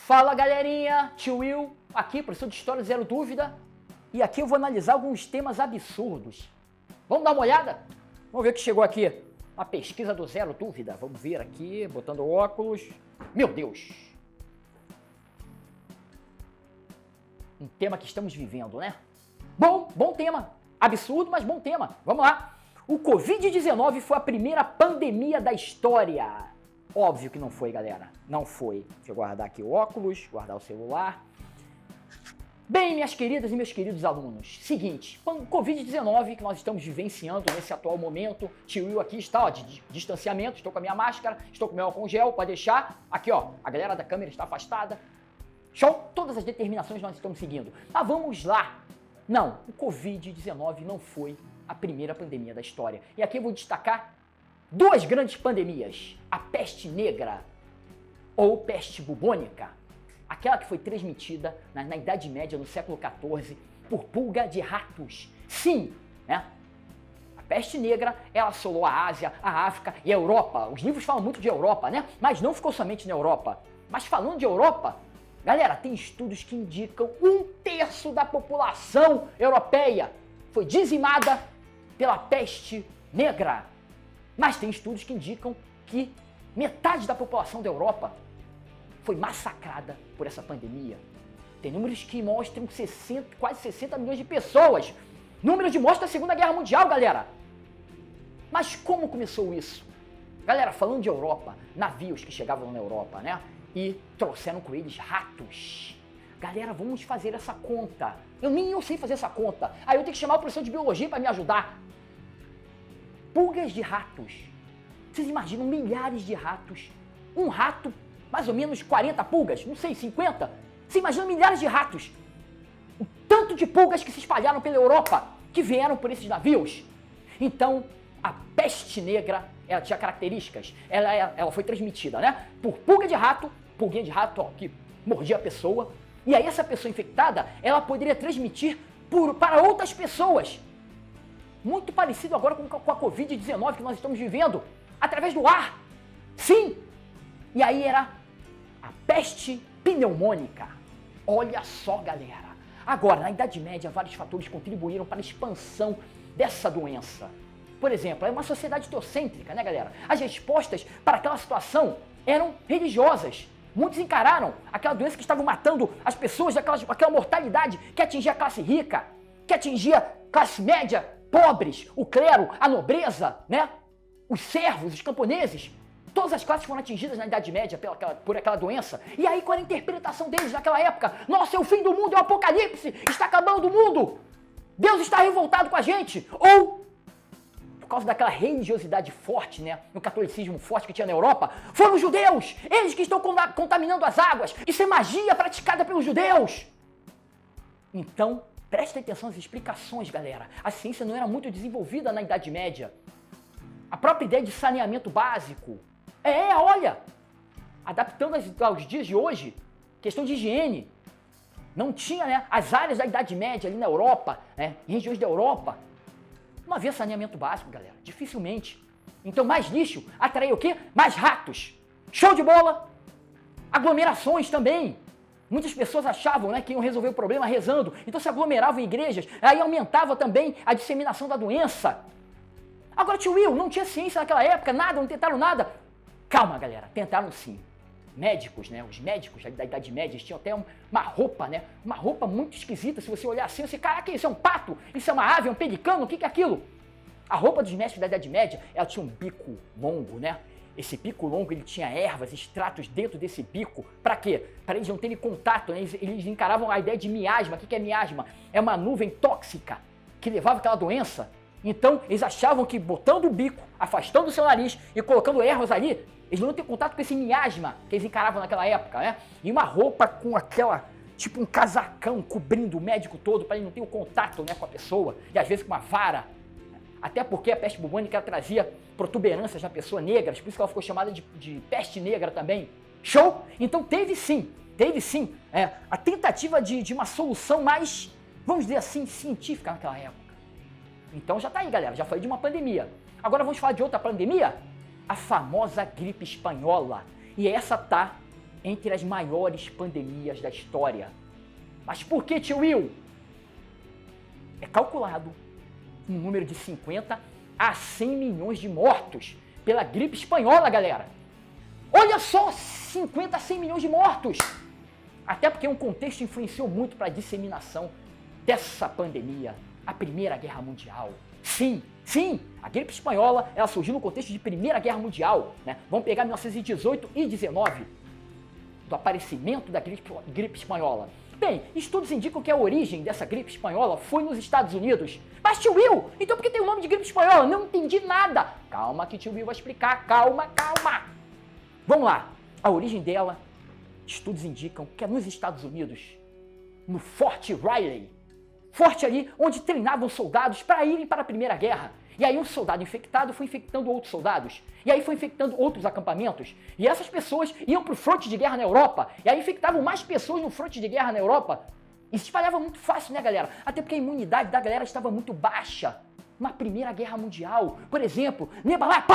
Fala galerinha, tio Will, aqui, professor de História Zero Dúvida, e aqui eu vou analisar alguns temas absurdos. Vamos dar uma olhada? Vamos ver o que chegou aqui. Uma pesquisa do Zero Dúvida, vamos ver aqui, botando óculos. Meu Deus! Um tema que estamos vivendo, né? Bom tema, absurdo, mas bom tema. Vamos lá. O Covid-19 foi a primeira pandemia da história. Óbvio que não foi, galera. Não foi. Deixa eu guardar aqui o óculos, guardar o celular. Bem, minhas queridas e meus queridos alunos, seguinte, Covid-19 que nós estamos vivenciando nesse atual momento, tio Will aqui está, ó, de distanciamento, estou com a minha máscara, estou com meu álcool gel, pode deixar, aqui ó, a galera da câmera está afastada, show, todas as determinações nós estamos seguindo. Mas vamos lá, não, o Covid-19 não foi a primeira pandemia da história, e aqui eu vou destacar duas grandes pandemias, a peste negra ou peste bubônica, aquela que foi transmitida na Idade Média, no século XIV, por pulga de ratos. Sim, né? A peste negra, ela assolou a Ásia, a África e a Europa. Os livros falam muito de Europa, né? Mas não ficou somente na Europa. Mas falando de Europa, galera, tem estudos que indicam 1/3 da população europeia foi dizimada pela peste negra. Mas tem estudos que indicam que metade da população da Europa foi massacrada por essa pandemia. Tem números que mostram quase 60 milhões de pessoas. Números de mortes da Segunda Guerra Mundial, galera. Mas como começou isso? Galera, falando de Europa, navios que chegavam na Europa, né? E trouxeram com eles ratos. Galera, vamos fazer essa conta. Eu sei fazer essa conta. Aí eu tenho que chamar o professor de biologia para me ajudar. Pulgas de ratos. Vocês imaginam milhares de ratos? Um rato, mais ou menos 40 pulgas, não sei, 50? Você imagina milhares de ratos? O tanto de pulgas que se espalharam pela Europa, que vieram por esses navios. Então, a peste negra, ela tinha características. Ela foi transmitida, né? Por pulguinha de rato, ó, que mordia a pessoa. E aí essa pessoa infectada, ela poderia transmitir para outras pessoas. Muito parecido agora com a Covid-19 que nós estamos vivendo, através do ar. Sim! E aí era a peste pneumônica. Olha só, galera. Agora, na Idade Média, vários fatores contribuíram para a expansão dessa doença. Por exemplo, é uma sociedade teocêntrica, né, galera? As respostas para aquela situação eram religiosas. Muitos encararam aquela doença que estava matando as pessoas, aquela mortalidade que atingia a classe rica, que atingia a classe média, pobres, o clero, a nobreza, né? Os servos, os camponeses. Todas as classes foram atingidas na Idade Média por aquela doença. E aí, qual era a interpretação deles naquela época? Nossa, é o fim do mundo, é o apocalipse, está acabando o mundo. Deus está revoltado com a gente. Ou, por causa daquela religiosidade forte, né, no catolicismo forte que tinha na Europa, foram os judeus, eles que estão contaminando as águas. Isso é magia praticada pelos judeus. Então, prestem atenção às explicações, galera. A ciência não era muito desenvolvida na Idade Média. A própria ideia de saneamento básico. Olha, adaptando aos dias de hoje, questão de higiene. Não tinha, né, as áreas da Idade Média ali na Europa, né, em regiões da Europa. Não havia saneamento básico, galera, dificilmente. Então mais lixo atraía o quê? Mais ratos. Show de bola! Aglomerações também. Muitas pessoas achavam, né, que iam resolver o problema rezando, então se aglomeravam em igrejas, aí aumentava também a disseminação da doença. Agora, tio Will, não tinha ciência naquela época, nada, não tentaram nada. Calma, galera, tentaram sim. Médicos, né, os médicos da Idade Média, tinham até uma roupa, né, uma roupa muito esquisita, se você olhar assim, você, caraca, isso é um pato, isso é uma ave, é um pelicano, o que é aquilo? A roupa dos médicos da Idade Média, ela tinha um bico longo, né, esse bico longo, ele tinha ervas, extratos dentro desse bico, para quê? Para eles não terem contato, né, eles encaravam a ideia de miasma. O que é miasma? É uma nuvem tóxica que levava aquela doença. Então, eles achavam que botando o bico, afastando o seu nariz e colocando ervas ali, eles não iam ter contato com esse miasma que eles encaravam naquela época, né? E uma roupa com aquela, tipo um casacão cobrindo o médico todo para ele não ter o contato, né, com a pessoa. E às vezes com uma vara. Até porque a peste bubônica trazia protuberâncias na pessoa negras, por isso que ela ficou chamada de peste negra também. Show? Então teve sim, a tentativa de uma solução mais, vamos dizer assim, científica naquela época. Então já tá aí, galera, já falei de uma pandemia. Agora vamos falar de outra pandemia? A famosa gripe espanhola. E essa tá entre as maiores pandemias da história. Mas por que, tio Will? É calculado um número de 50 a 100 milhões de mortos pela gripe espanhola, galera. Olha só, 50 a 100 milhões de mortos! Até porque um contexto influenciou muito para a disseminação dessa pandemia, a Primeira Guerra Mundial. Sim, a gripe espanhola ela surgiu no contexto de Primeira Guerra Mundial, né? Vamos pegar 1918 e 19, do aparecimento da gripe espanhola. Bem, estudos indicam que a origem dessa gripe espanhola foi nos Estados Unidos. Mas, tio Will, então por que tem o nome de gripe espanhola? Não entendi nada. Calma que tio Will vai explicar, calma. Vamos lá, a origem dela, estudos indicam que é nos Estados Unidos, no Forte Riley. Forte ali onde treinavam soldados para irem para a Primeira Guerra. E aí um soldado infectado foi infectando outros soldados. E aí foi infectando outros acampamentos. E essas pessoas iam para o fronte de guerra na Europa. E aí infectavam mais pessoas no fronte de guerra na Europa. E se espalhava muito fácil, né, galera? Até porque a imunidade da galera estava muito baixa. Uma Primeira Guerra Mundial, por exemplo, lembra lá?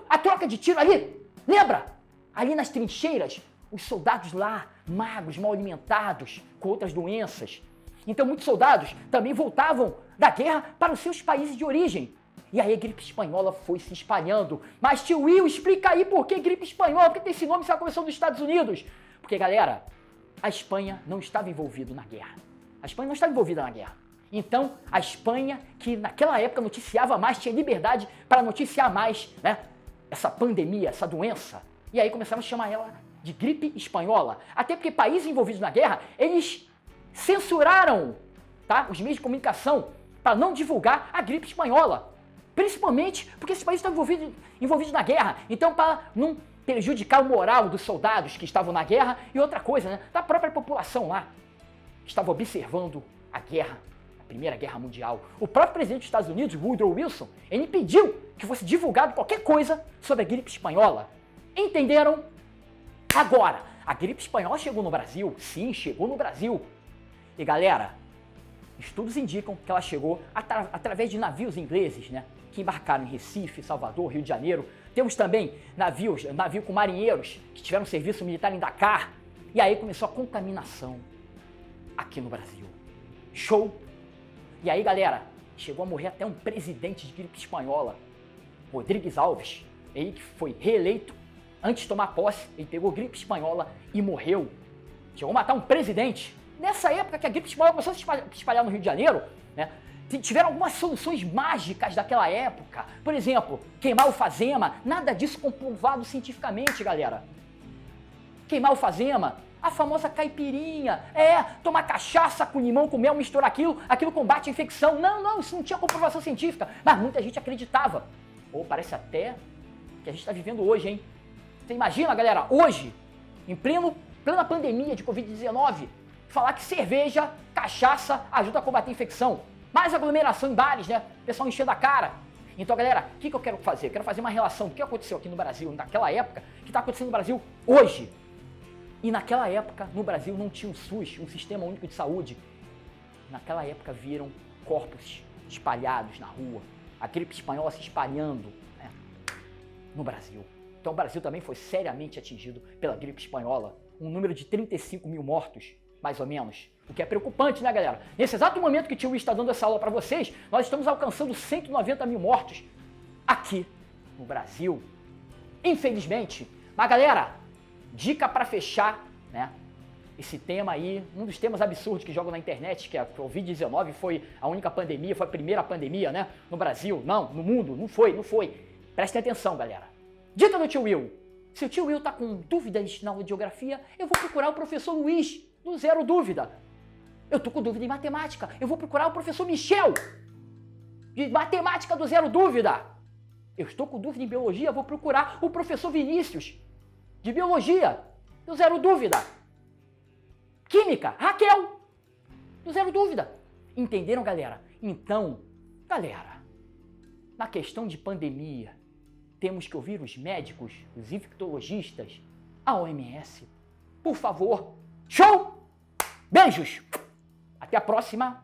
A troca de tiro ali. Lembra? Ali nas trincheiras, os soldados lá, magros, mal alimentados, com outras doenças. Então muitos soldados também voltavam da guerra para os seus países de origem. E aí a gripe espanhola foi se espalhando. Mas tio Will, explica aí por que gripe espanhola, por que tem esse nome se ela começou nos Estados Unidos? Porque, galera, a Espanha não estava envolvida na guerra. A Espanha não estava envolvida na guerra. Então, a Espanha, que naquela época noticiava mais, tinha liberdade para noticiar mais, né? Essa pandemia, essa doença. E aí começaram a chamar ela de gripe espanhola. Até porque países envolvidos na guerra, eles censuraram, tá, os meios de comunicação para não divulgar a gripe espanhola. Principalmente porque esses países estavam envolvidos na guerra. Então, para não prejudicar o moral dos soldados que estavam na guerra e outra coisa, né, da própria população lá, que estava observando a guerra, a Primeira Guerra Mundial. O próprio presidente dos Estados Unidos, Woodrow Wilson, ele pediu que fosse divulgado qualquer coisa sobre a gripe espanhola. Entenderam? Agora, a gripe espanhola chegou no Brasil? Sim, chegou no Brasil. E galera, estudos indicam que ela chegou através de navios ingleses, né? Que embarcaram em Recife, Salvador, Rio de Janeiro. Temos também navio com marinheiros que tiveram serviço militar em Dakar. E aí começou a contaminação aqui no Brasil. Show! E aí, galera, chegou a morrer até um presidente de gripe espanhola, Rodrigues Alves, ele que foi reeleito. Antes de tomar posse, ele pegou gripe espanhola e morreu. Chegou a matar um presidente. Nessa época que a gripe espanhola começou a se espalhar no Rio de Janeiro, né, tiveram algumas soluções mágicas daquela época. Por exemplo, queimar alfazema. Nada disso comprovado cientificamente, galera. Queimar alfazema, a famosa caipirinha. Tomar cachaça com limão, com mel, misturar aquilo combate a infecção. Não, isso não tinha comprovação científica. Mas muita gente acreditava. Parece até que a gente está vivendo hoje, hein? Você imagina, galera, hoje, em plena pandemia de Covid-19, falar que cerveja, cachaça ajuda a combater a infecção. Mais aglomeração em bares, né? O pessoal enchendo a cara. Então, galera, o que eu quero fazer? Eu quero fazer uma relação do que aconteceu aqui no Brasil naquela época, que está acontecendo no Brasil hoje. E naquela época, no Brasil, não tinha um SUS, um Sistema Único de Saúde. Naquela época, viram corpos espalhados na rua. A gripe espanhola se espalhando, né, no Brasil. Então, o Brasil também foi seriamente atingido pela gripe espanhola. Um número de 35 mil mortos, mais ou menos. O que é preocupante, né, galera? Nesse exato momento que o tio Will está dando essa aula para vocês, nós estamos alcançando 190 mil mortos aqui no Brasil. Infelizmente. Mas, galera, dica para fechar, né, esse tema aí, um dos temas absurdos que jogam na internet, que a Covid-19 foi a única pandemia, foi a primeira pandemia, né, no Brasil. Não, no mundo, não foi. Prestem atenção, galera. Dica do tio Will. Se o tio Will tá com dúvidas na aula de geografia, eu vou procurar o professor Luiz, do Zero Dúvida. Eu tô com dúvida em matemática, eu vou procurar o professor Michel, de matemática do Zero Dúvida. Eu estou com dúvida em biologia, vou procurar o professor Vinícius, de biologia, do Zero Dúvida. Química, Raquel, do Zero Dúvida. Entenderam, galera? Então, galera, na questão de pandemia, temos que ouvir os médicos, os infectologistas, a OMS. Por favor. Show! Beijos! Até a próxima!